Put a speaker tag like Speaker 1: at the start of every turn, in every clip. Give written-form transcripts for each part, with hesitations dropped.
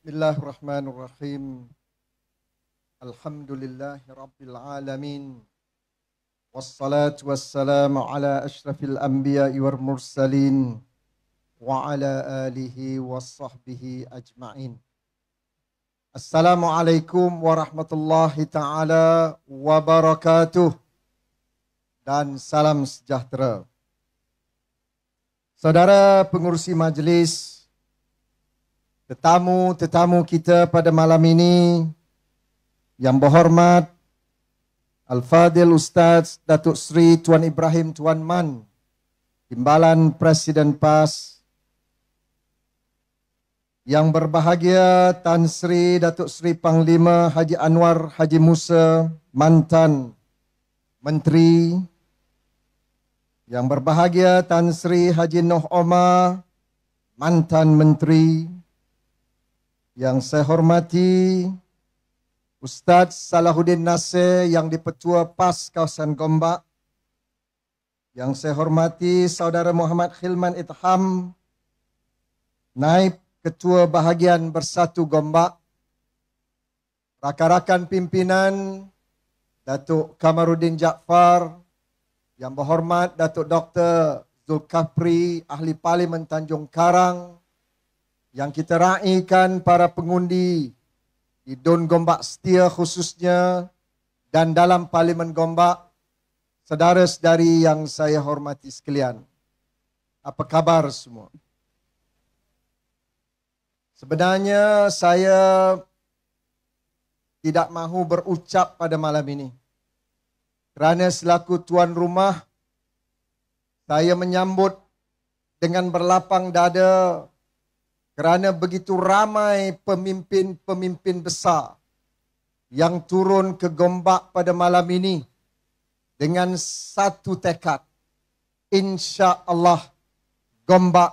Speaker 1: Bismillahirrahmanirrahim. Alhamdulillahi rabbil alamin. Wassalatu wassalamu ala ashrafil anbiya'i wal mursalin wa ala alihi wassahbihi ajma'in. Assalamualaikum warahmatullahi taala wabarakatuh. Dan salam sejahtera. Saudara pengurusi majlis, tetamu-tetamu kita pada malam ini yang berhormat Al-Fadil Ustaz Datuk Seri Tuan Ibrahim Tuan Man, Timbalan Presiden PAS, yang berbahagia Tan Sri Datuk Seri Panglima Haji Anwar Haji Musa, mantan Menteri, yang berbahagia Tan Sri Haji Noh Omar, mantan Menteri, yang saya hormati Ustaz Salahuddin Nasir yang di-Petua PAS Kawasan Gombak, yang saya hormati Saudara Muhammad Khilman Itham, Naib Ketua Bahagian Bersatu Gombak, rakan-rakan pimpinan Datuk Kamaruddin Jaafar, yang berhormat Datuk Dr. Zulkafli, Ahli Parlimen Tanjung Karang, yang kita raikan para pengundi di Dun Gombak Setia khususnya dan dalam Parlimen Gombak, saudara-saudari yang saya hormati sekalian. Apa kabar semua? Sebenarnya saya tidak mahu berucap pada malam ini. Kerana selaku tuan rumah, saya menyambut dengan berlapang dada kerana begitu ramai pemimpin-pemimpin besar yang turun ke Gombak pada malam ini dengan satu tekad. Insya-Allah Gombak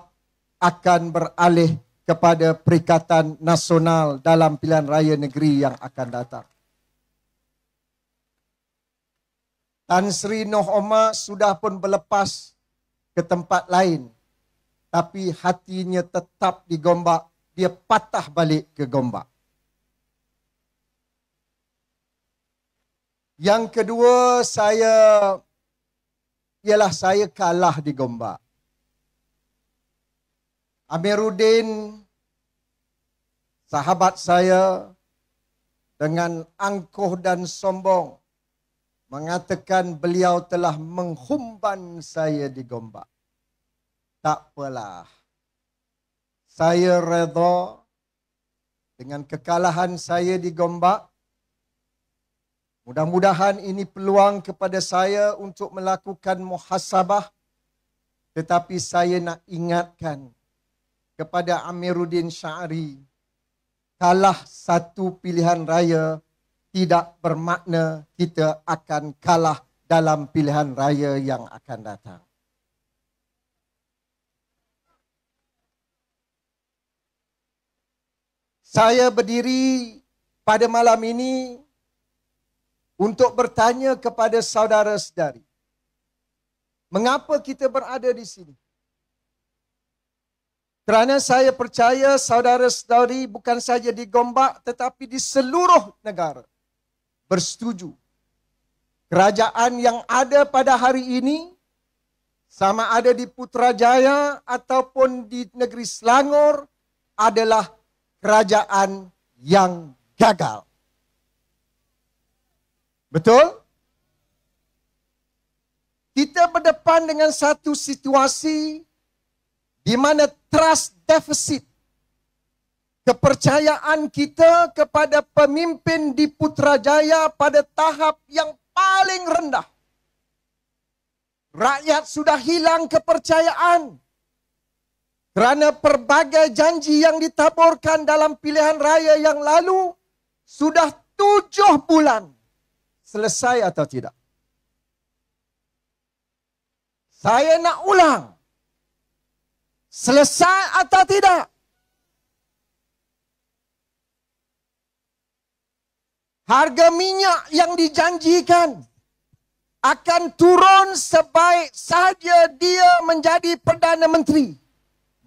Speaker 1: akan beralih kepada Perikatan Nasional dalam pilihan raya negeri yang akan datang. Tan Sri Noh Omar sudah pun berlepas ke tempat lain, tapi hatinya tetap di Gombak. Dia patah balik ke Gombak. Yang kedua, saya kalah di Gombak. Amiruddin, sahabat saya, dengan angkuh dan sombong mengatakan beliau telah menghumban saya di Gombak. Tak apalah. Saya redha dengan kekalahan saya di Gombak. Mudah-mudahan ini peluang kepada saya untuk melakukan muhasabah. Tetapi saya nak ingatkan kepada Amiruddin Syari, kalah satu pilihan raya tidak bermakna kita akan kalah dalam pilihan raya yang akan datang. Saya berdiri pada malam ini untuk bertanya kepada saudara-saudari, mengapa kita berada di sini? Kerana saya percaya saudara-saudari bukan saja di Gombak tetapi di seluruh negara bersetuju. Kerajaan yang ada pada hari ini, sama ada di Putrajaya ataupun di negeri Selangor, adalah kerajaan yang gagal. Betul? Kita berdepan dengan satu situasi di mana trust deficit, kepercayaan kita kepada pemimpin di Putrajaya pada tahap yang paling rendah. Rakyat sudah hilang kepercayaan kerana pelbagai janji yang ditaburkan dalam pilihan raya yang lalu sudah 7 bulan. Selesai atau tidak? Saya nak ulang. Selesai atau tidak? Harga minyak yang dijanjikan akan turun sebaik saja dia menjadi Perdana Menteri.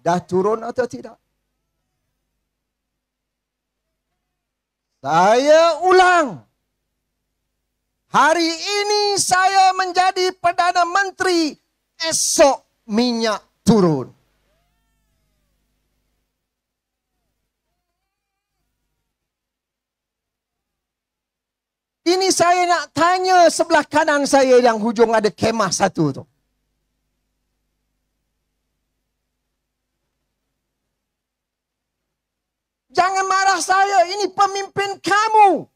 Speaker 1: Dah turun atau tidak? Saya ulang. Hari ini saya menjadi Perdana Menteri, esok minyak turun. Ini saya nak tanya sebelah kanan saya yang hujung ada kemah satu tu. Jangan marah saya, ini pemimpin kamu.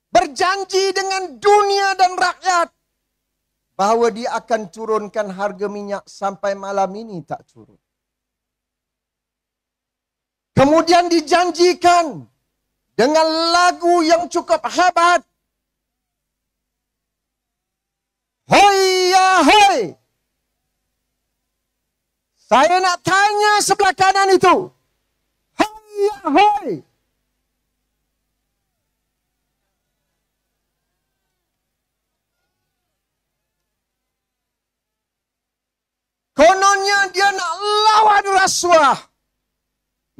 Speaker 1: Berjanji dengan dunia dan rakyat bahawa dia akan turunkan harga minyak sampai malam ini tak turun. Kemudian dijanjikan dengan lagu yang cukup hebat. Hoi ya hoi. Saya nak tanya sebelah kanan itu. Hoi ya hoi. Kononnya dia nak lawan rasuah.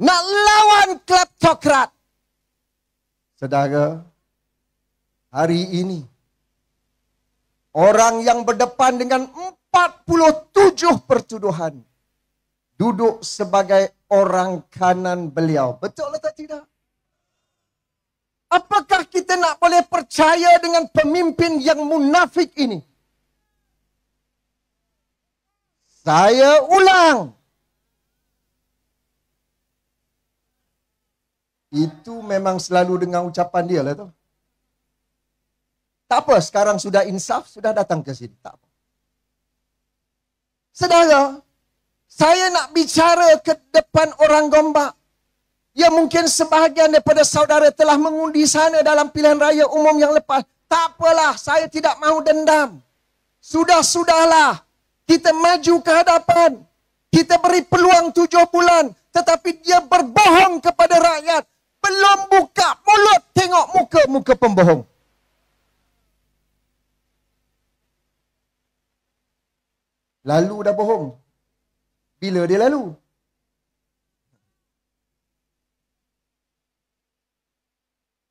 Speaker 1: Nak lawan kleptokrat. Saudara, hari ini orang yang berdepan dengan 47 pertuduhan duduk sebagai orang kanan beliau. Betul atau tidak? Apakah kita nak boleh percaya dengan pemimpin yang munafik ini? Saya ulang. Itu memang selalu dengan ucapan dia lah tu. Tak apa, sekarang sudah insaf, sudah datang ke sini. Tak apa. Saudara, saya nak bicara ke depan orang Gombak. Ya mungkin sebahagian daripada saudara telah mengundi sana dalam pilihan raya umum yang lepas. Tak apalah, saya tidak mahu dendam. Sudahlah. Kita maju ke hadapan. Kita beri peluang 7 bulan. Tetapi dia berbohong kepada rakyat. Belum buka mulut tengok muka-muka pembohong. Lalu dah bohong. Bila dia lalu?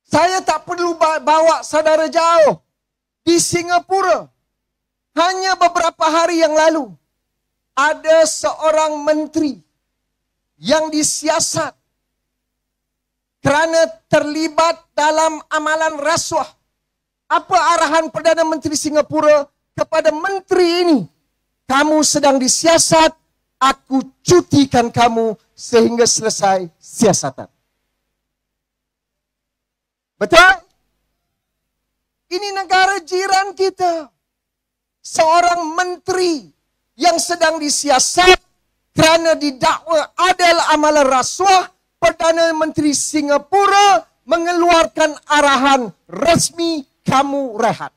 Speaker 1: Saya tak perlu bawa saudara jauh. Di Singapura, hanya beberapa hari yang lalu, ada seorang menteri yang disiasat kerana terlibat dalam amalan rasuah. Apa arahan Perdana Menteri Singapura kepada menteri ini? Kamu sedang disiasat, aku cutikan kamu sehingga selesai siasatan. Betul? Ini negara jiran kita. Seorang menteri yang sedang disiasat kerana didakwa adalah amalan rasuah. Perdana Menteri Singapura mengeluarkan arahan resmi kamu rehat.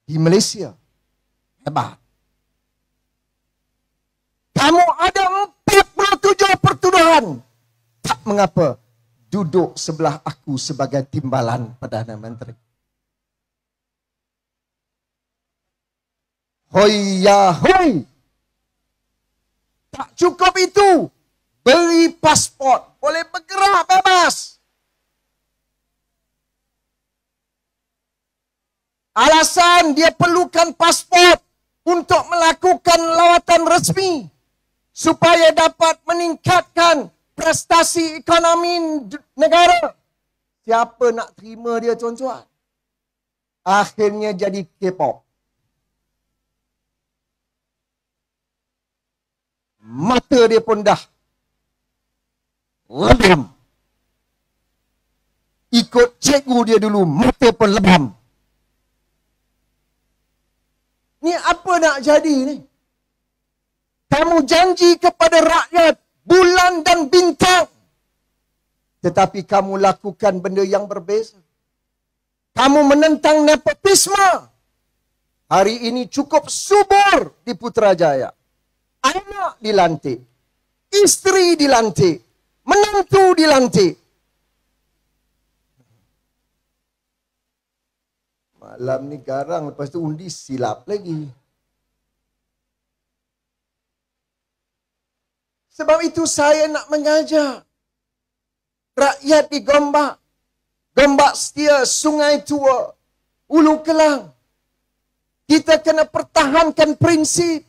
Speaker 1: Di Malaysia, hebat. Kamu ada 47 pertuduhan. Tak mengapa duduk sebelah aku sebagai timbalan Perdana Menteri. Hoi ya hoi. Tak cukup itu. Beri pasport. Boleh bergerak bebas. Alasan dia perlukan pasport untuk melakukan lawatan resmi. Supaya dapat meningkatkan prestasi ekonomi negara. Siapa nak terima dia tuan-tuan? Akhirnya jadi K-pop. Mata dia pun dah lebam. Ikut cikgu dia dulu, mata pun lebam. Ni apa nak jadi ni? Kamu janji kepada rakyat bulan dan bintang. Tetapi kamu lakukan benda yang berbeza. Kamu menentang nepotisme. Hari ini cukup subur di Putrajaya. Anak dilantik. Isteri dilantik. Menantu dilantik. Malam ni garang, lepas tu undi silap lagi. Sebab itu saya nak mengajak. rakyat di Gombak, Gombak Setia, Sungai Tua, Ulu Kelang. Kita kena pertahankan prinsip.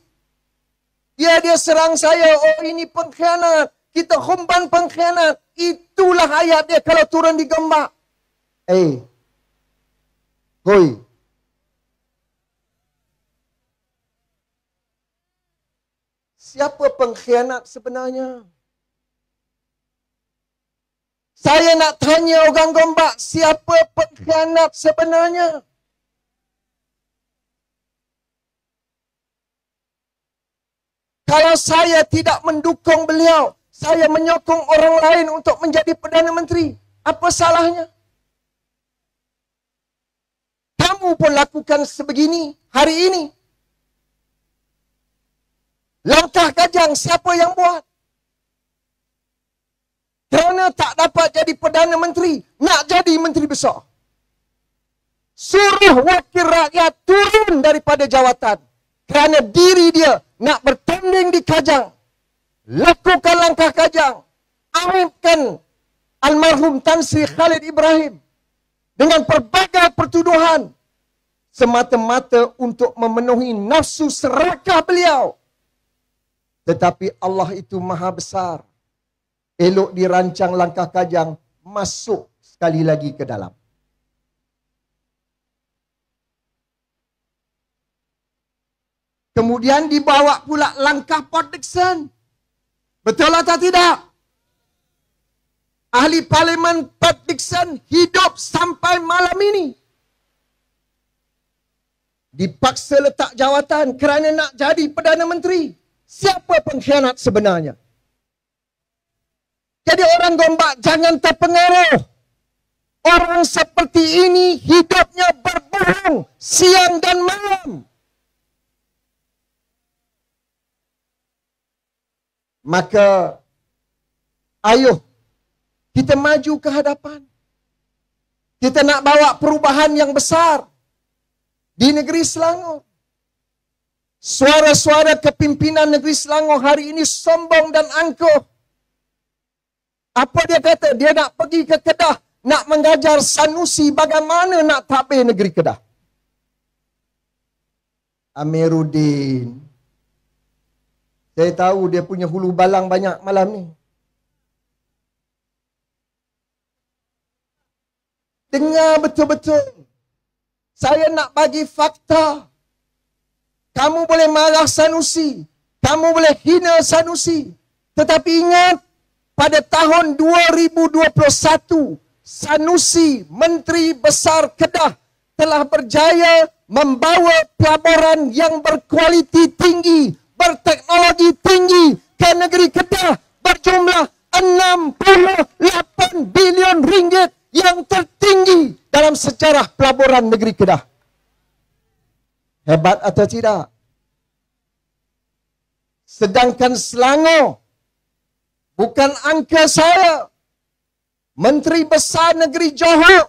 Speaker 1: Dia serang saya, oh ini pengkhianat. Kita humban pengkhianat. Itulah ayat dia kalau turun di Gombak. Hoi. Siapa pengkhianat sebenarnya? Saya nak tanya orang Gombak, siapa pengkhianat sebenarnya? Kalau saya tidak mendukung beliau, saya menyokong orang lain untuk menjadi Perdana Menteri, apa salahnya? Kamu pun lakukan sebegini hari ini. Langkah Kajang siapa yang buat? Kerana tak dapat jadi Perdana Menteri, nak jadi Menteri Besar. Suruh wakil rakyat turun daripada jawatan. Kerana diri dia nak bertanding di Kajang. Lakukan langkah Kajang. Aibkan almarhum Tan Sri Khalid Ibrahim. Dengan pelbagai pertuduhan. Semata-mata untuk memenuhi nafsu serakah beliau. Tetapi Allah itu maha besar. Elok dirancang langkah Kajang masuk sekali lagi ke dalam. Kemudian dibawa pula langkah Port Dickson. Betul atau tidak? Ahli Parlimen Port Dickson hidup sampai malam ini. Dipaksa letak jawatan kerana nak jadi Perdana Menteri. Siapa pengkhianat sebenarnya? Jadi orang Gombak jangan terpengaruh. Orang seperti ini hidupnya berbohong siang dan malam. Maka ayo kita maju ke hadapan. Kita nak bawa perubahan yang besar di negeri Selangor. Suara-suara kepimpinan negeri Selangor hari ini sombong dan angkuh. Apa dia kata? Dia nak pergi ke Kedah, nak mengajar Sanusi bagaimana nak tabir negeri Kedah. Amiruddin, saya tahu dia punya hulu balang banyak malam ni. Dengar betul-betul. Saya nak bagi fakta. Kamu boleh marah Sanusi. Kamu boleh hina Sanusi. Tetapi ingat, pada tahun 2021, Sanusi, Menteri Besar Kedah, telah berjaya membawa pelaburan yang berkualiti tinggi, berteknologi tinggi ke negeri Kedah berjumlah 68 bilion ringgit yang tertinggi dalam sejarah pelaburan negeri Kedah. Hebat atau tidak? Sedangkan Selangor, bukan angka saya, Menteri Besar Negeri Johor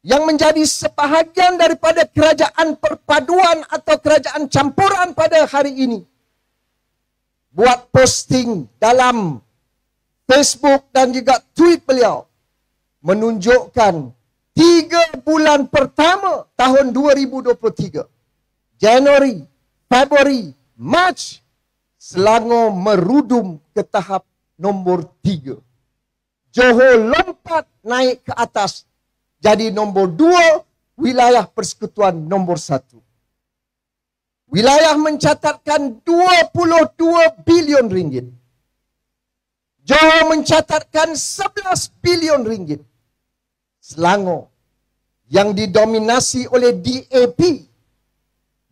Speaker 1: yang menjadi sebahagian daripada kerajaan perpaduan atau kerajaan campuran pada hari ini, buat posting dalam Facebook dan juga tweet beliau menunjukkan 3 bulan pertama tahun 2023, Januari, Februari, Mac, Selangor merudum ke tahap nombor 3. Johor lompat naik ke atas jadi nombor 2, wilayah persekutuan nombor 1. Wilayah mencatatkan 22 bilion ringgit. Johor mencatatkan 11 bilion ringgit. Selangor yang didominasi oleh DAP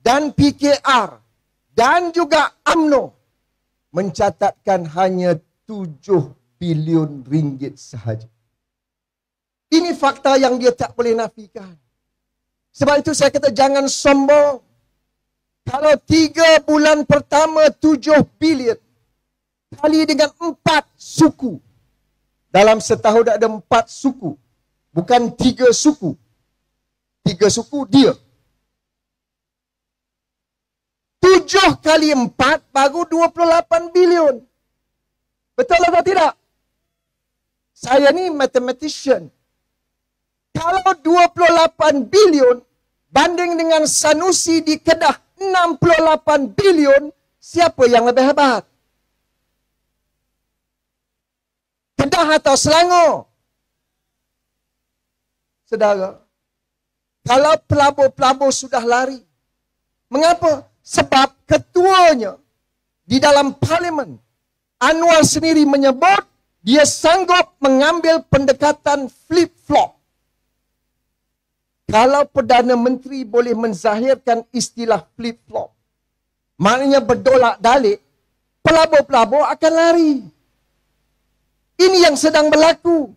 Speaker 1: dan PKR dan juga UMNO mencatatkan hanya 7 bilion ringgit sahaja. Ini fakta yang dia tak boleh nafikan. Sebab itu saya kata jangan sombong. Kalau 3 bulan pertama 7 bilion kali dengan 4 suku. Dalam setahun ada 4 suku. Bukan 3 suku. 3 suku dia. 7 kali 4 baru 28 bilion. Betul atau tidak? Saya ni mathematician. Kalau 28 bilion banding dengan Sanusi di Kedah 68 bilion, siapa yang lebih hebat? Kedah atau Selangor? Saudara, kalau pelabur-pelabur sudah lari, mengapa? Sebab ketuanya di dalam parlimen, Anwar sendiri menyebut dia sanggup mengambil pendekatan flip-flop. Kalau Perdana Menteri boleh menzahirkan istilah flip-flop, maknanya berdolak-dalik, pelabur-pelabur akan lari. Ini yang sedang berlaku.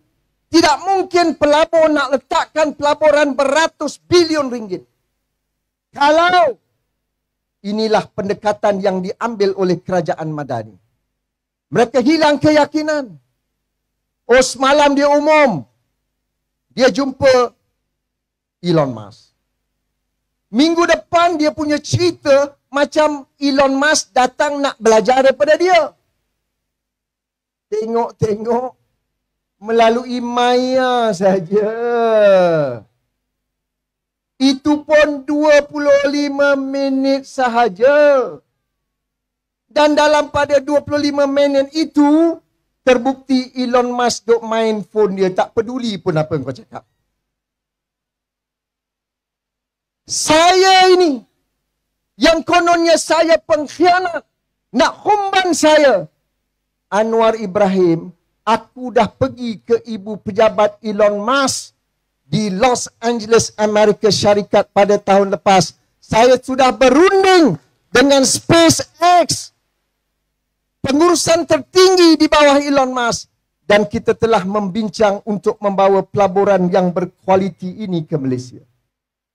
Speaker 1: Tidak mungkin pelabur nak letakkan pelaburan beratus bilion ringgit. Kalau inilah pendekatan yang diambil oleh kerajaan Madani. Mereka hilang keyakinan. Oh, semalam dia umum. Dia jumpa Elon Musk. Minggu depan dia punya cerita macam Elon Musk datang nak belajar daripada dia. Tengok-tengok melalui maya saja. Itu pun 25 minit sahaja. Dan dalam pada 25 minit itu, terbukti Elon Musk duk main phone dia. Tak peduli pun apa yang kau cakap. Saya ini, yang kononnya saya pengkhianat, nak humban saya. Anwar Ibrahim, aku dah pergi ke ibu pejabat Elon Musk di Los Angeles, Amerika Syarikat pada tahun lepas. Saya sudah berunding dengan SpaceX, pengurusan tertinggi di bawah Elon Musk, dan kita telah membincang untuk membawa pelaburan yang berkualiti ini ke Malaysia.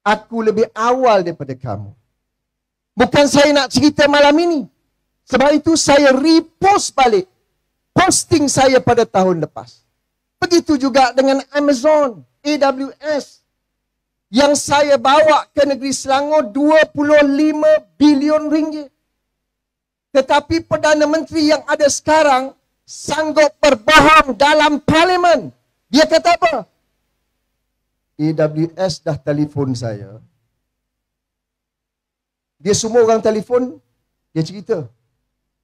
Speaker 1: Aku lebih awal daripada kamu. Bukan saya nak cerita malam ini. Sebab itu saya repost balik posting saya pada tahun lepas. Begitu juga dengan Amazon, AWS, yang saya bawa ke negeri Selangor 25 bilion ringgit. Tetapi Perdana Menteri yang ada sekarang sanggup berbohong dalam parlimen. Dia kata apa? AWS dah telefon saya. Dia semua orang telefon, dia cerita.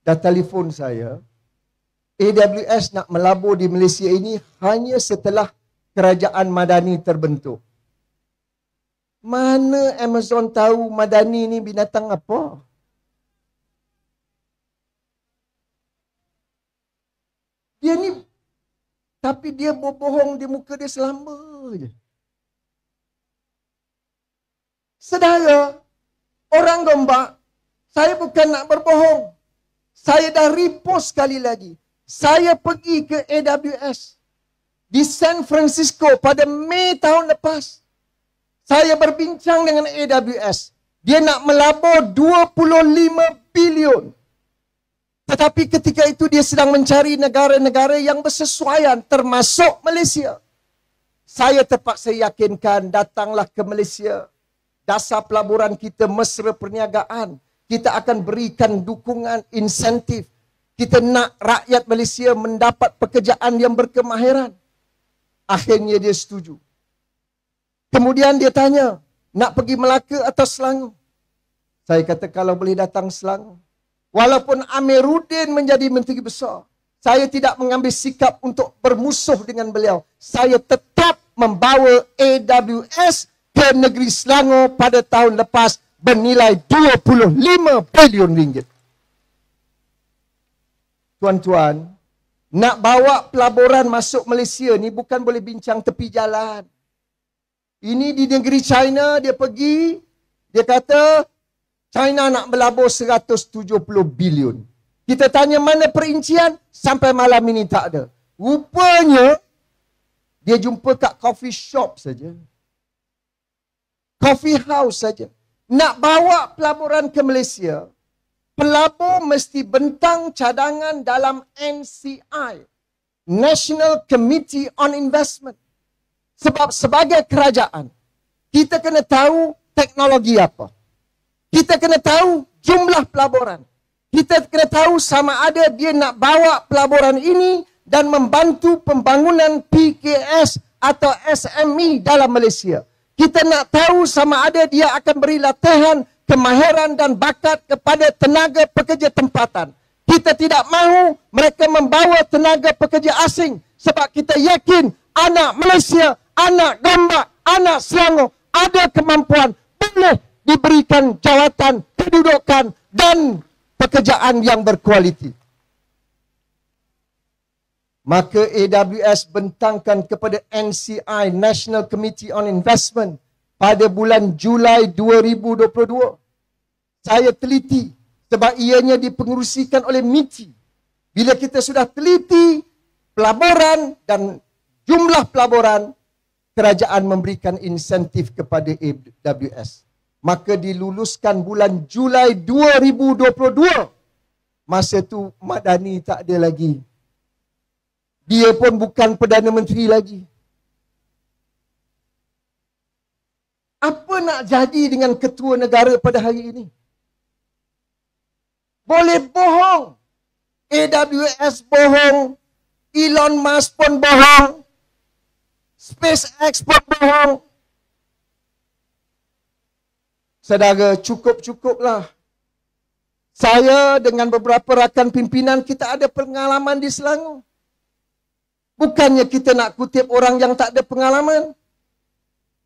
Speaker 1: Dah telefon saya. AWS nak melabur di Malaysia ini hanya setelah kerajaan Madani terbentuk. Mana Amazon tahu Madani ni binatang apa? Dia ni, tapi dia berbohong di muka dia selama je. Saudara, orang Gombak, saya bukan nak berbohong. Saya dah repost sekali lagi. Saya pergi ke AWS di San Francisco pada Mei tahun lepas. Saya berbincang dengan AWS. Dia nak melabur 25 bilion. Tetapi ketika itu dia sedang mencari negara-negara yang bersesuaian, termasuk Malaysia. Saya terpaksa yakinkan, datanglah ke Malaysia. Dasar pelaburan kita mesra perniagaan. Kita akan berikan dukungan, insentif. Kita nak rakyat Malaysia mendapat pekerjaan yang berkemahiran. Akhirnya dia setuju. Kemudian dia tanya, nak pergi Melaka atau Selangor? Saya kata kalau boleh datang Selangor. Walaupun Amiruddin menjadi menteri besar, saya tidak mengambil sikap untuk bermusuh dengan beliau. Saya tetap membawa AWS ke negeri Selangor pada tahun lepas bernilai 25 bilion ringgit. Tuan-tuan, nak bawa pelaburan masuk Malaysia ni bukan boleh bincang tepi jalan. Ini di negeri China, dia pergi, dia kata China nak melabur 170 bilion. Kita tanya mana perincian, sampai malam ini tak ada. Rupanya, dia jumpa kat coffee shop saja. Coffee house saja. Nak bawa pelaburan ke Malaysia, pelabur mesti bentang cadangan dalam NCI, National Committee on Investment. Sebab sebagai kerajaan, kita kena tahu teknologi apa. Kita kena tahu jumlah pelaburan. Kita kena tahu sama ada dia nak bawa pelaburan ini dan membantu pembangunan PKS atau SME dalam Malaysia. Kita nak tahu sama ada dia akan beri latihan, kemahiran dan bakat kepada tenaga pekerja tempatan. Kita tidak mahu mereka membawa tenaga pekerja asing sebab kita yakin anak Malaysia, anak Gombak, anak Selangor ada kemampuan boleh diberikan jawatan, kedudukan dan pekerjaan yang berkualiti. Maka AWS bentangkan kepada NCI, National Committee on Investment, pada bulan Julai 2022. Saya teliti sebab ianya dipengerusikan oleh MITI. Bila kita sudah teliti pelaburan dan jumlah pelaburan, kerajaan memberikan insentif kepada AWS. Maka diluluskan bulan Julai 2022. Masa tu Madani tak ada lagi. Dia pun bukan Perdana Menteri lagi. Apa nak jadi dengan ketua negara pada hari ini? Boleh bohong. AWS bohong. Elon Musk pun bohong. SpaceX pun bohong. Saudara, cukup-cukuplah. Saya dengan beberapa rakan pimpinan kita ada pengalaman di Selangor. Bukannya kita nak kutip orang yang tak ada pengalaman.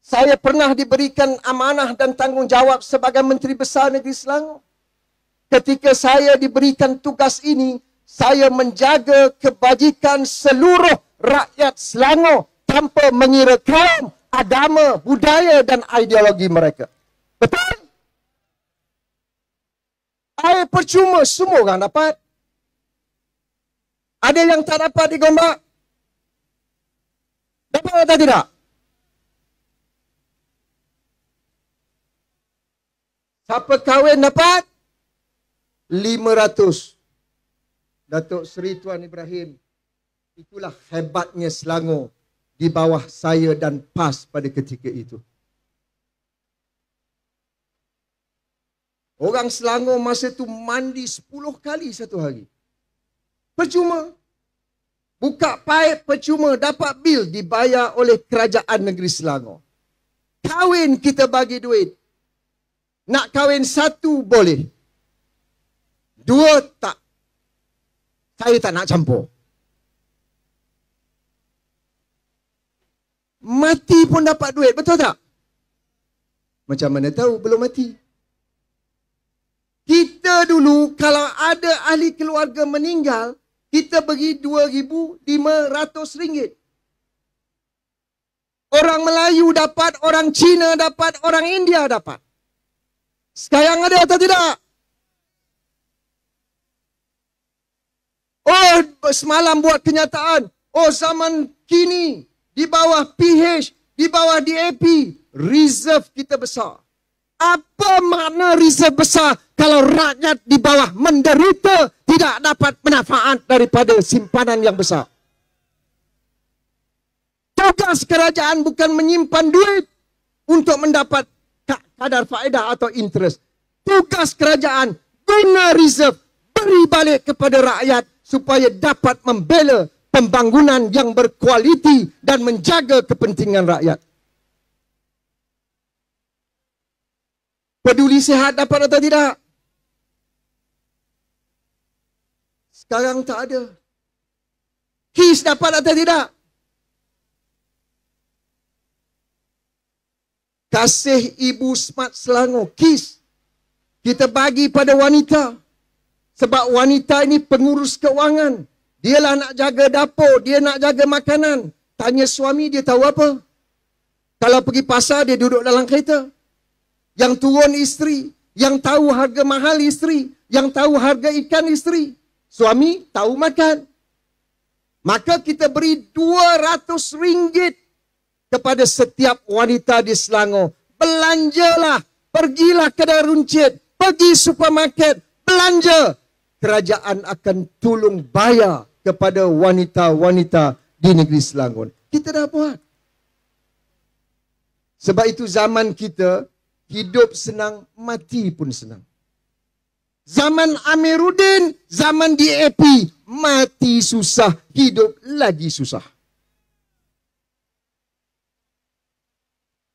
Speaker 1: Saya pernah diberikan amanah dan tanggungjawab sebagai Menteri Besar Negeri Selangor. Ketika saya diberikan tugas ini, saya menjaga kebajikan seluruh rakyat Selangor tanpa mengira kaum, agama, budaya dan ideologi mereka. Betul? Air percuma semua orang dapat. Ada yang tak dapat di Gombak? Dapat atau tidak? Siapa kahwin dapat? 500. Datuk Seri Tuan Ibrahim. Itulah hebatnya Selangor di bawah saya dan PAS pada ketika itu. Orang Selangor masa tu mandi 10 kali satu hari. Percuma. Buka paip percuma, dapat bil dibayar oleh kerajaan negeri Selangor. Kahwin kita bagi duit. Nak kahwin satu boleh. Dua tak. Saya tak nak campur. Mati pun dapat duit, betul tak? Macam mana tahu belum mati? Kita dulu kalau ada ahli keluarga meninggal, kita bagi RM2,500. Orang Melayu dapat, orang Cina dapat, orang India dapat. Sekarang ada atau tidak? Oh, semalam buat kenyataan. Oh, zaman kini, di bawah PH, di bawah DAP, reserve kita besar. Apa makna reserve besar kalau rakyat di bawah menderita, tidak dapat manfaat daripada simpanan yang besar? Tugas kerajaan bukan menyimpan duit untuk mendapat kadar faedah atau interest. Tugas kerajaan guna reserve, beri balik kepada rakyat supaya dapat membela pembangunan yang berkualiti dan menjaga kepentingan rakyat. Peduli sihat dapat atau tidak? Sekarang tak ada. KIS dapat atau tidak? Kasih Ibu Smart Selangor, KIS, kita bagi pada wanita. Sebab wanita ini pengurus keuangan. Dialah nak jaga dapur, dia nak jaga makanan. Tanya suami, dia tahu apa? Kalau pergi pasar, dia duduk dalam kereta. Yang turun isteri, yang tahu harga mahal isteri, yang tahu harga ikan isteri. Suami tahu makan. Maka kita beri RM200 kepada setiap wanita di Selangor. Belanjalah, pergilah kedai runcit, pergi supermarket, belanja. Kerajaan akan tolong bayar kepada wanita-wanita di negeri Selangor. Kita dah buat. Sebab itu zaman kita, hidup senang, mati pun senang. Zaman Amiruddin, zaman DAP, mati susah, hidup lagi susah.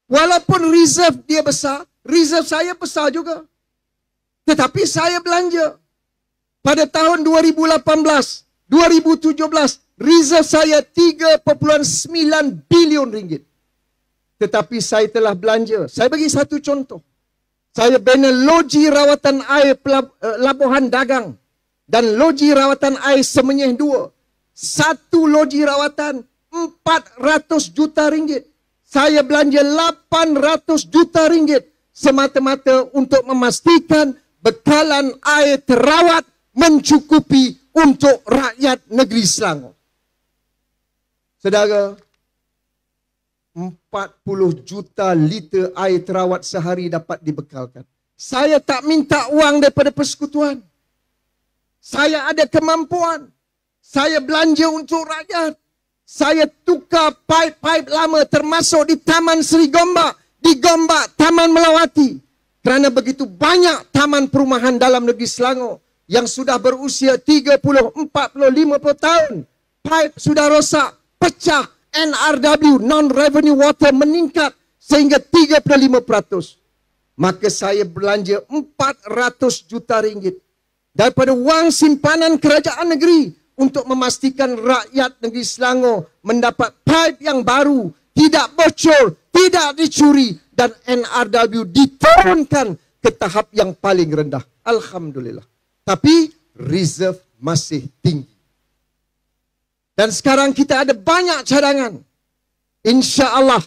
Speaker 1: Walaupun reserve dia besar, reserve saya besar juga. Tetapi saya belanja. Pada tahun 2018, 2017, reserve saya 3.9 bilion ringgit. Tetapi saya telah belanja. Saya bagi satu contoh. Saya bina loji rawatan air Labuhan Dagang dan loji rawatan air Semenyih 2. Satu loji rawatan 400 juta ringgit. Saya belanja 800 juta ringgit semata-mata untuk memastikan bekalan air terawat mencukupi untuk rakyat negeri Selangor. Saudara, 40 juta liter air terawat sehari dapat dibekalkan. Saya tak minta uang daripada persekutuan. Saya ada kemampuan. Saya belanja untuk rakyat. Saya tukar paip-paip lama termasuk di Taman Seri Gombak, di Gombak, Taman Melawati. Kerana begitu banyak taman perumahan dalam negeri Selangor yang sudah berusia 30, 40, 50 tahun. Paip sudah rosak, pecah, NRW, non-revenue water meningkat sehingga 35%. Maka saya belanja 400 juta ringgit daripada wang simpanan kerajaan negeri untuk memastikan rakyat negeri Selangor mendapat paip yang baru, tidak bocor, tidak dicuri dan NRW diturunkan ke tahap yang paling rendah. Alhamdulillah. Tapi reserve masih tinggi. Dan sekarang kita ada banyak cadangan. Insya Allah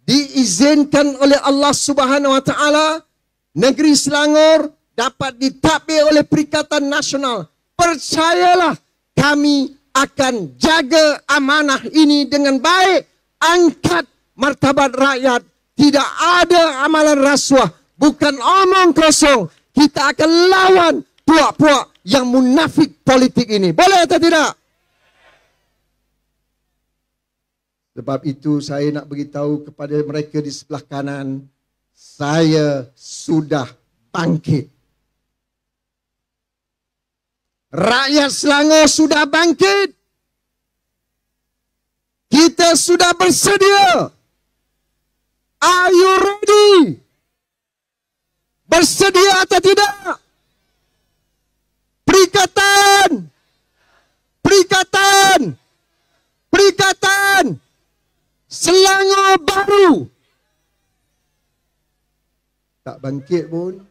Speaker 1: diizinkan oleh Allah Subhanahu Wa Taala, negeri Selangor dapat ditadbir oleh Perikatan Nasional. Percayalah, kami akan jaga amanah ini dengan baik. Angkat martabat rakyat. Tidak ada amalan rasuah. Bukan omong kosong. Kita akan lawan puak-puak yang munafik politik ini. Boleh atau tidak? Sebab itu saya nak beritahu kepada mereka di sebelah kanan. Saya sudah bangkit. Rakyat Selangor sudah bangkit. Kita sudah bersedia. Are you ready? Bersedia atau tidak? Perikatan! Perikatan! Perikatan! Selangor baru! Tak bangkit pun.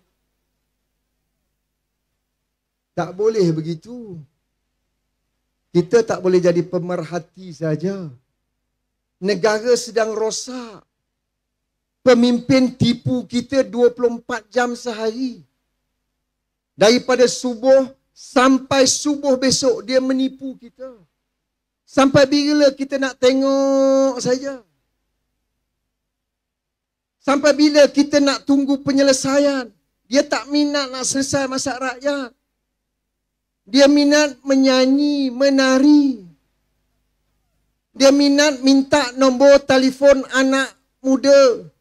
Speaker 1: Tak boleh begitu. Kita tak boleh jadi pemerhati saja. Negara sedang rosak. Pemimpin tipu kita 24 jam sehari. Daripada subuh sampai subuh besok dia menipu kita. Sampai bila kita nak tengok saja? Sampai bila kita nak tunggu penyelesaian? Dia tak minat nak selesai masalah rakyat. Dia minat menyanyi, menari. Dia minat minta nombor telefon anak muda.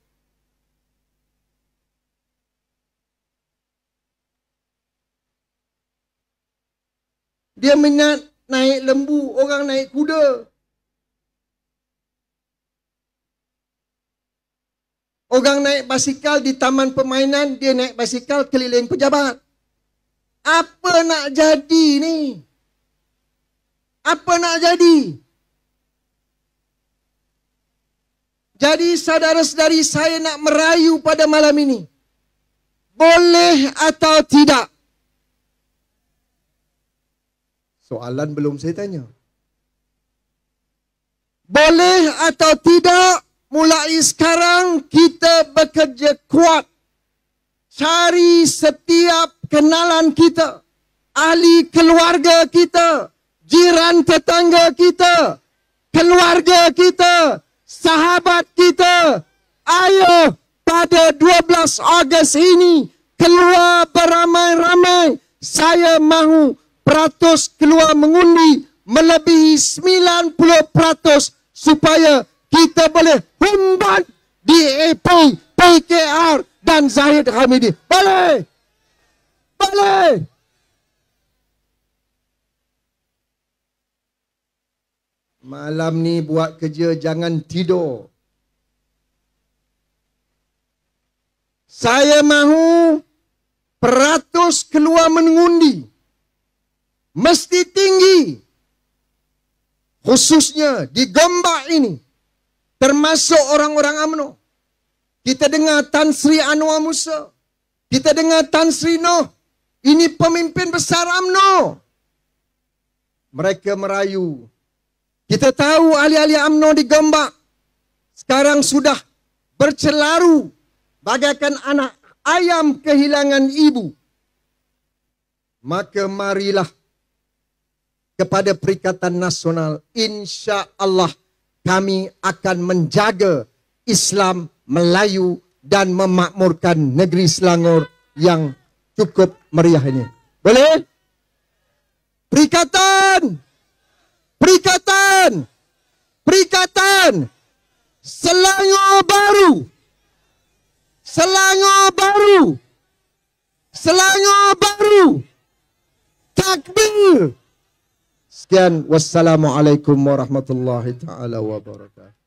Speaker 1: Dia minat naik lembu, orang naik kuda. Orang naik basikal di taman permainan, dia naik basikal keliling pejabat. Apa nak jadi ni? Apa nak jadi? Jadi saudara-saudari, saya nak merayu pada malam ini. Boleh atau tidak? Soalan belum saya tanya. Boleh atau tidak, mulai sekarang kita bekerja kuat. Cari setiap kenalan kita, ahli keluarga kita, jiran tetangga kita, keluarga kita, sahabat kita. Ayo pada 12 Ogos ini keluar beramai-ramai. Saya mahu peratus keluar mengundi melebihi 90% supaya kita boleh humbat DAP, PKR dan Zahid Hamidi. Boleh! Boleh! Malam ni buat kerja, jangan tidur. Saya mahu peratus keluar mengundi mesti tinggi. Khususnya di Gombak ini, termasuk orang-orang UMNO. Kita dengar Tan Sri Anwar Musa, kita dengar Tan Sri Noh, ini pemimpin besar UMNO. Mereka merayu. Kita tahu ahli-ahli UMNO di Gombak sekarang sudah bercelaru bagaikan anak ayam kehilangan ibu. Maka marilah kepada Perikatan Nasional, insya Allah kami akan menjaga Islam Melayu dan memakmurkan negeri Selangor yang cukup meriah ini. Boleh? Perikatan! Perikatan! Perikatan! Selangor baru! Selangor baru! Selangor baru! Takbir! Sekian, wassalamualaikum warahmatullahi taala wabarakatuh.